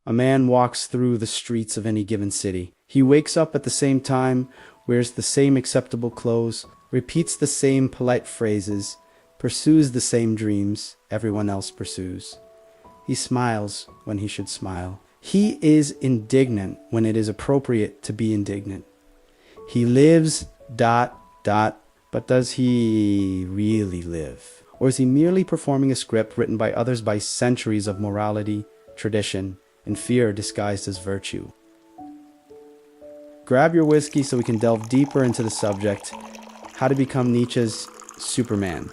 A man walks through the streets of any given city. He wakes up at the same time, wears the same acceptable clothes, repeats the same polite phrases, pursues the same dreams everyone else pursues. He smiles when he should smile. He is indignant when it is appropriate to be indignant. He lives ... but does he really live? Or is he merely performing a script written by others by centuries of morality, tradition, and fear disguised as virtue? Grab your whiskey so we can delve deeper into the subject, how to become Nietzsche's Superman.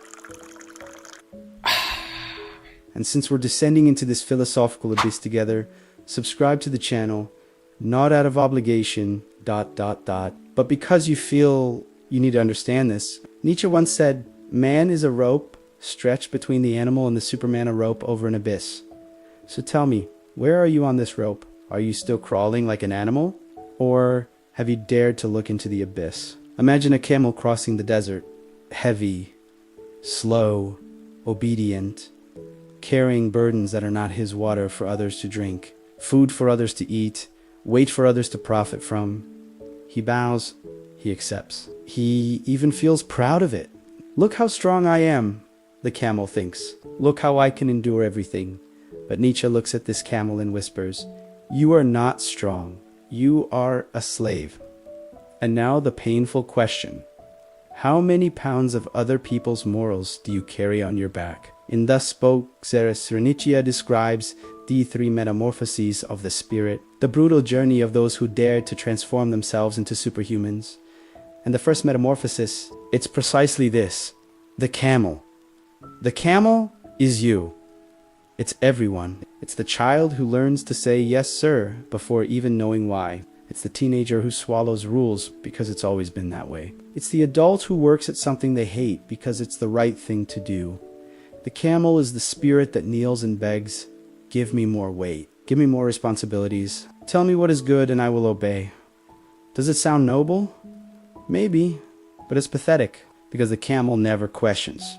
And since we're descending into this philosophical abyss together, subscribe to the channel, not out of obligation, ... but because you feel you need to understand this. Nietzsche once said, "Man is a rope stretched between the animal and the Superman, a rope over an abyss." So tell me, where are you on this rope? Are you still crawling like an animal? Or have you dared to look into the abyss? Imagine a camel crossing the desert, heavy, slow, obedient, carrying burdens that are not his water for others to drink, food for others to eat, weight for others to profit from. He bows, he accepts. He even feels proud of it. Look how strong I am, the camel thinks. Look how I can endure everything. But Nietzsche looks at this camel and whispers, "You are not strong. You are a slave." And now the painful question. How many pounds of other people's morals do you carry on your back? In Thus Spoke Nietzsche describes the three metamorphoses of the spirit, the brutal journey of those who dared to transform themselves into superhumans. And the first metamorphosis, it's precisely this, the camel. The camel is you. It's everyone. It's the child who learns to say yes sir before even knowing why. It's the teenager who swallows rules because it's always been that way. It's the adult who works at something they hate because it's the right thing to do. The camel is the spirit that kneels and begs, "Give me more weight. Give me more responsibilities. Tell me what is good and I will obey." Does it sound noble? Maybe, but it's pathetic because the camel never questions.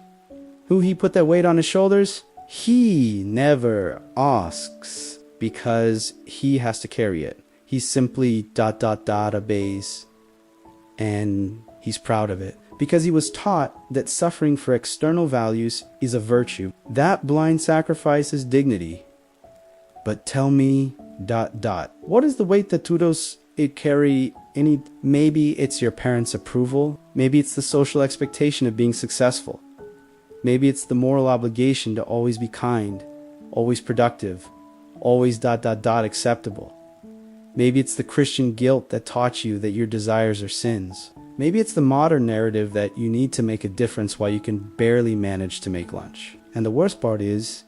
Who he put that weight on his shoulders? He never asks because he has to carry it. He simply ... obeys, and he's proud of it because he was taught that suffering for external values is a virtue. That blind sacrifice is dignity. But tell me ... what is the weight that todos it carry? Maybe it's your parents' approval. Maybe it's the social expectation of being successful. Maybe it's the moral obligation to always be kind, always productive, always ... acceptable. Maybe it's the Christian guilt that taught you that your desires are sins. Maybe it's the modern narrative that you need to make a difference while you can barely manage to make lunch. And the worst part is,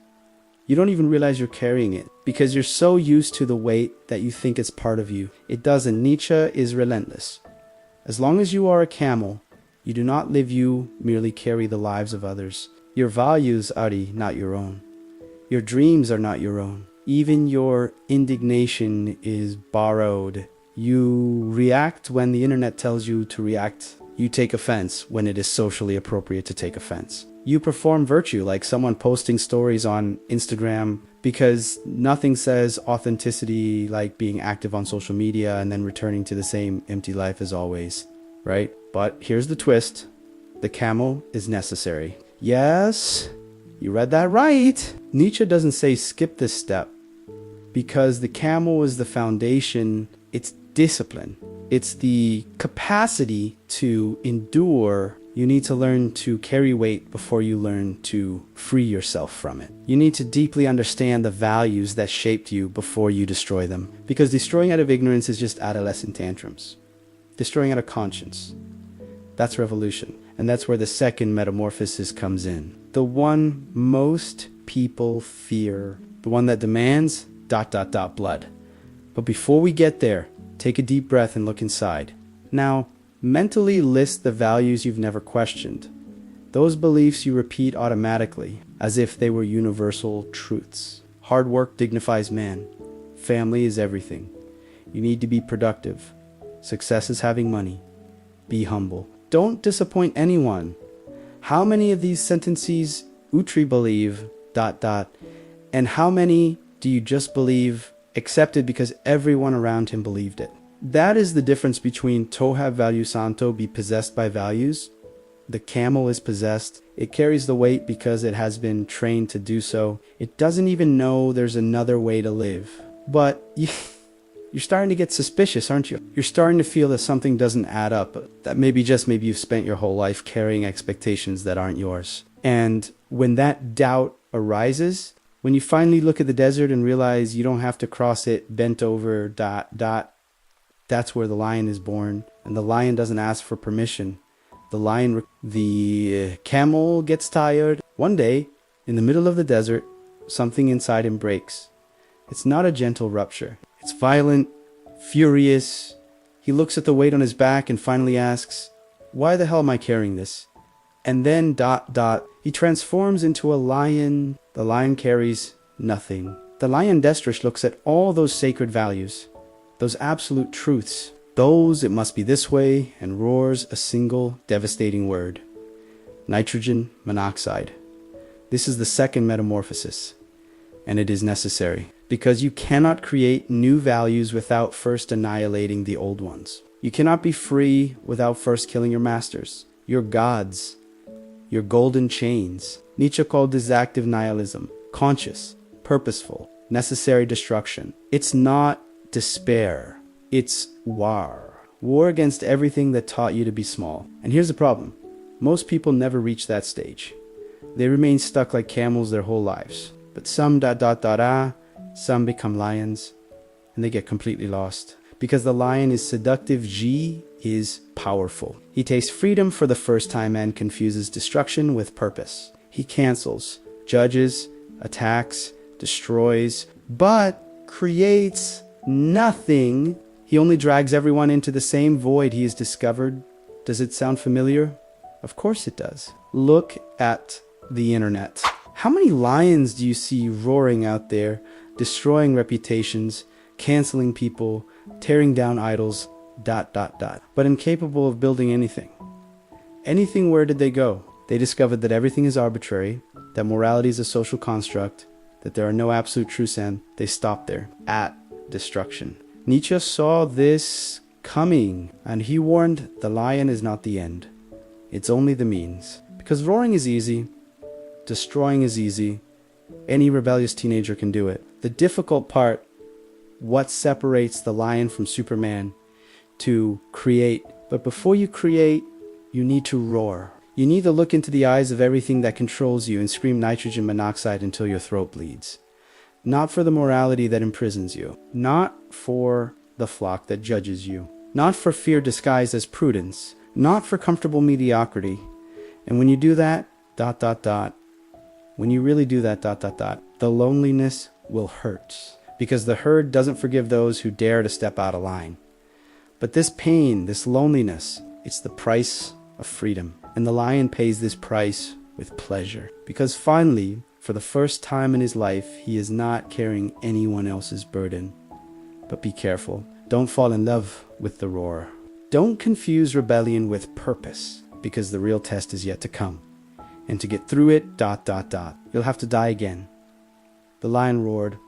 you don't even realize you're carrying it because you're so used to the weight that you think it's part of you. It doesn't. Nietzsche is relentless. As long as you are a camel, you do not live, you merely carry the lives of others. Your values are not your own. Your dreams are not your own. Even your indignation is borrowed. You react when the internet tells you to react. You take offense when it is socially appropriate to take offense. You perform virtue like someone posting stories on Instagram because nothing says authenticity like being active on social media and then returning to the same empty life as always, right? But here's the twist. The camel is necessary. Yes, you read that right. Nietzsche doesn't say skip this step because the camel is the foundation. It's discipline. It's the capacity to endure. You need to learn to carry weight before you learn to free yourself from it. You need to deeply understand the values that shaped you before you destroy them. Because destroying out of ignorance is just adolescent tantrums. Destroying out of conscience, that's revolution. And that's where the second metamorphosis comes in. The one most people fear. The one that demands ... blood. But before we get there, take a deep breath and look inside. Now, mentally list the values you've never questioned. Those beliefs you repeat automatically, as if they were universal truths. Hard work dignifies man. Family is everything. You need to be productive. Success is having money. Be humble. Don't disappoint anyone. How many of these sentences Utri believe ... and how many do you just believe accepted because everyone around him believed it. That is the difference between toha value santo, be possessed by values. The camel is possessed. It carries the weight because it has been trained to do so. It doesn't even know there's another way to live. But you're starting to get suspicious, aren't you? You're starting to feel that something doesn't add up. That maybe you've spent your whole life carrying expectations that aren't yours. And when that doubt arises, when you finally look at the desert and realize you don't have to cross it bent over ... that's where the lion is born. And the lion doesn't ask for permission. The camel gets tired. One day, in the middle of the desert, something inside him breaks. It's not a gentle rupture. It's violent, furious. He looks at the weight on his back and finally asks, why the hell am I carrying this? And then ... he transforms into a lion. The lion carries nothing. The lion Destrish looks at all those sacred values, those absolute truths. Those, it must be this way, and roars a single devastating word. Nitrogen monoxide. This is the second metamorphosis, and it is necessary, because you cannot create new values without first annihilating the old ones. You cannot be free without first killing your masters, your gods, your golden chains. Nietzsche called this active nihilism, conscious, purposeful, necessary destruction. It's not despair. It's war. War against everything that taught you to be small. And here's the problem. Most people never reach that stage. They remain stuck like camels their whole lives. But some ... some become lions, and they get completely lost. Because the lion is seductive, G is powerful. He tastes freedom for the first time and confuses destruction with purpose. He cancels, judges, attacks, destroys, but creates nothing. He only drags everyone into the same void he has discovered. Does it sound familiar? Of course it does. Look at the internet. How many lions do you see roaring out there, destroying reputations, canceling people, tearing down idols, ... but incapable of building anything? Anything, where did they go? They discovered that everything is arbitrary, that morality is a social construct, that there are no absolute truths, and they stopped there, at destruction. Nietzsche saw this coming, and he warned the lion is not the end. It's only the means. Because roaring is easy, destroying is easy, any rebellious teenager can do it. The difficult part, what separates the lion from Superman, to create. But before you create, you need to roar. You need to look into the eyes of everything that controls you and scream nitrogen monoxide until your throat bleeds. Not for the morality that imprisons you. Not for the flock that judges you. Not for fear disguised as prudence. Not for comfortable mediocrity. And when you do that, ... when you really do that ... the loneliness will hurt. Because the herd doesn't forgive those who dare to step out of line. But this pain, this loneliness, it's the price of freedom. And the lion pays this price with pleasure. Because finally, for the first time in his life, he is not carrying anyone else's burden. But be careful. Don't fall in love with the roar. Don't confuse rebellion with purpose, because the real test is yet to come. And to get through it ... you'll have to die again. The lion roared.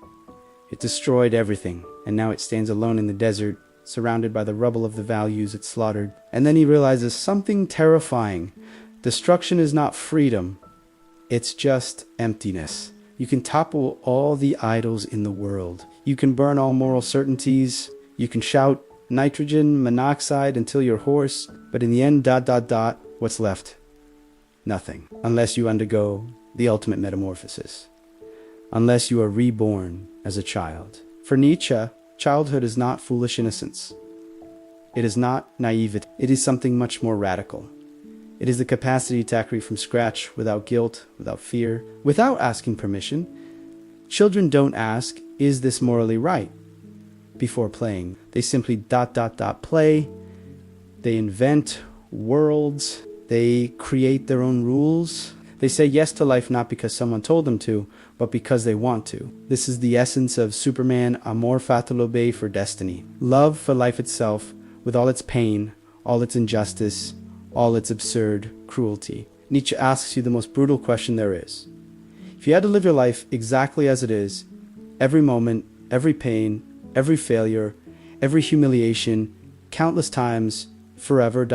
It destroyed everything, and now it stands alone in the desert, surrounded by the rubble of the values it slaughtered. And then he realizes something terrifying. Destruction is not freedom. It's just emptiness. You can topple all the idols in the world. You can burn all moral certainties. You can shout nitrogen monoxide until you're hoarse. But in the end ... what's left? Nothing. Unless you undergo the ultimate metamorphosis. Unless you are reborn as a child. For Nietzsche, childhood is not foolish innocence. It is not naivety. It is something much more radical. It is the capacity to create from scratch, without guilt, without fear, without asking permission. Children don't ask, is this morally right? Before playing. They simply ... play. They invent worlds. They create their own rules. They say yes to life not because someone told them to, but because they want to. This is the essence of Superman, amor fati for destiny. Love for life itself, with all its pain, all its injustice, all its absurd cruelty. Nietzsche asks you the most brutal question there is. If you had to live your life exactly as it is, every moment, every pain, every failure, every humiliation, countless times, forever,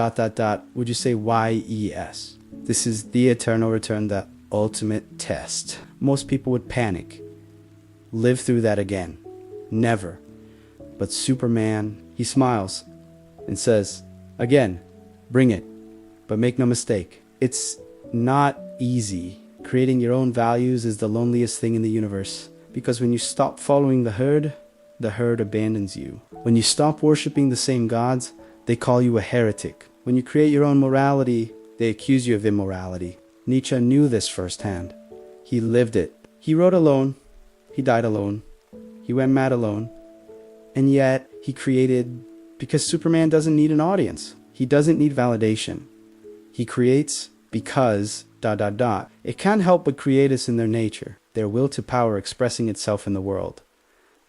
would you say yes? This is the eternal return, the ultimate test. Most people would panic. Live through that again. Never. But Superman, he smiles and says, again, bring it. But make no mistake, it's not easy. Creating your own values is the loneliest thing in the universe. Because when you stop following the herd abandons you. When you stop worshiping the same gods, they call you a heretic. When you create your own morality, they accuse you of immorality. Nietzsche knew this firsthand. He lived it. He wrote alone. He died alone. He went mad alone. And yet, he created because Superman doesn't need an audience. He doesn't need validation. He creates because ... It can't help but create us in their nature, their will to power expressing itself in the world.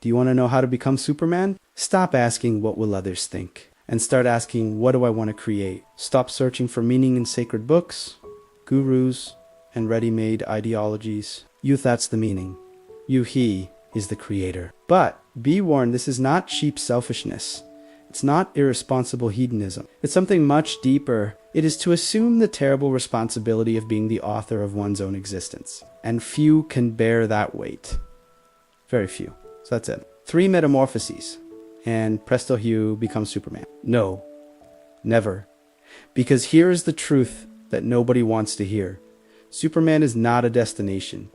Do you want to know how to become Superman? Stop asking what will others think and start asking what do I want to create. Stop searching for meaning in sacred books, gurus, and ready-made ideologies. That's the meaning. He is the creator. But be warned, this is not cheap selfishness. It's not irresponsible hedonism. It's something much deeper. It is to assume the terrible responsibility of being the author of one's own existence. And few can bear that weight. Very few. So that's it. 3 metamorphoses. And presto Hugh becomes Superman. No. Never. Because here is the truth that nobody wants to hear. Superman is not a destination.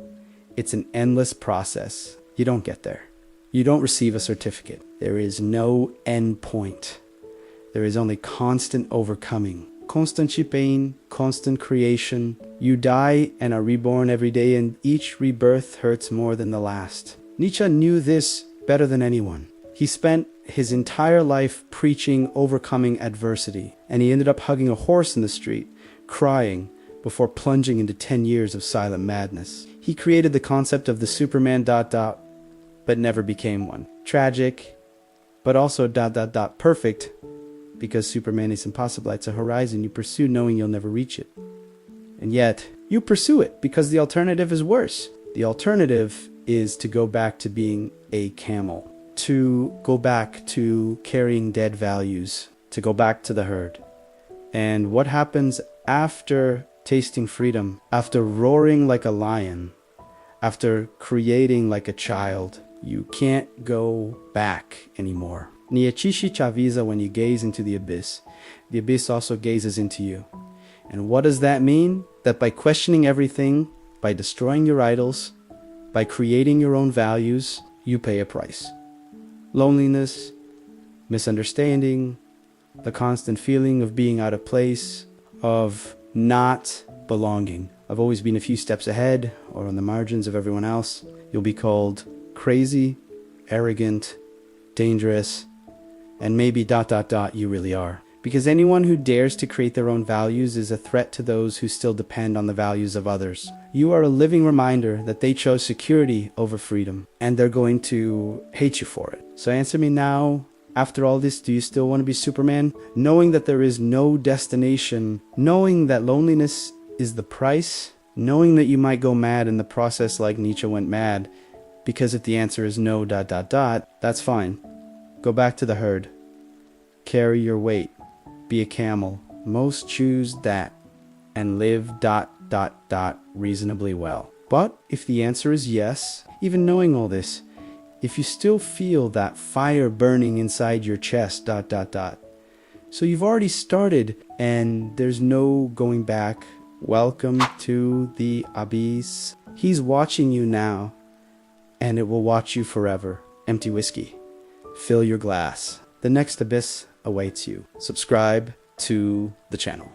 It's an endless process. You don't get there. You don't receive a certificate. There is no end point. There is only constant overcoming. Constant pain, constant creation. You die and are reborn every day, and each rebirth hurts more than the last. Nietzsche knew this better than anyone. He spent his entire life preaching overcoming adversity, and he ended up hugging a horse in the street, crying, before plunging into 10 years of silent madness. He created the concept of the Superman ... but never became one. Tragic, but also ... perfect, because Superman is impossible. It's a horizon you pursue knowing you'll never reach it. And yet, you pursue it because the alternative is worse. The alternative is to go back to being a camel, to go back to carrying dead values, to go back to the herd. And what happens after tasting freedom, after roaring like a lion, after creating like a child? You can't go back anymore. Nietzsche chavisa, when you gaze into the abyss also gazes into you. And what does that mean? That by questioning everything, by destroying your idols, by creating your own values, you pay a price. Loneliness, misunderstanding, the constant feeling of being out of place, of not belonging, of always being a few steps ahead or on the margins of everyone else. You'll be called crazy, arrogant, dangerous, and maybe ... you really are. Because anyone who dares to create their own values is a threat to those who still depend on the values of others. You are a living reminder that they chose security over freedom, and they're going to hate you for it. So answer me now. After all this, do you still want to be Superman? Knowing that there is no destination, knowing that loneliness is the price, knowing that you might go mad in the process like Nietzsche went mad, because if the answer is no ... that's fine. Go back to the herd. Carry your weight. Be a camel. Most choose that and live ... reasonably well. But if the answer is yes, even knowing all this, if you still feel that fire burning inside your chest ... so you've already started and there's no going back, welcome to the abyss. He's watching you now, and it will watch you forever. Empty whiskey. Fill your glass. The next abyss awaits you. Subscribe to the channel.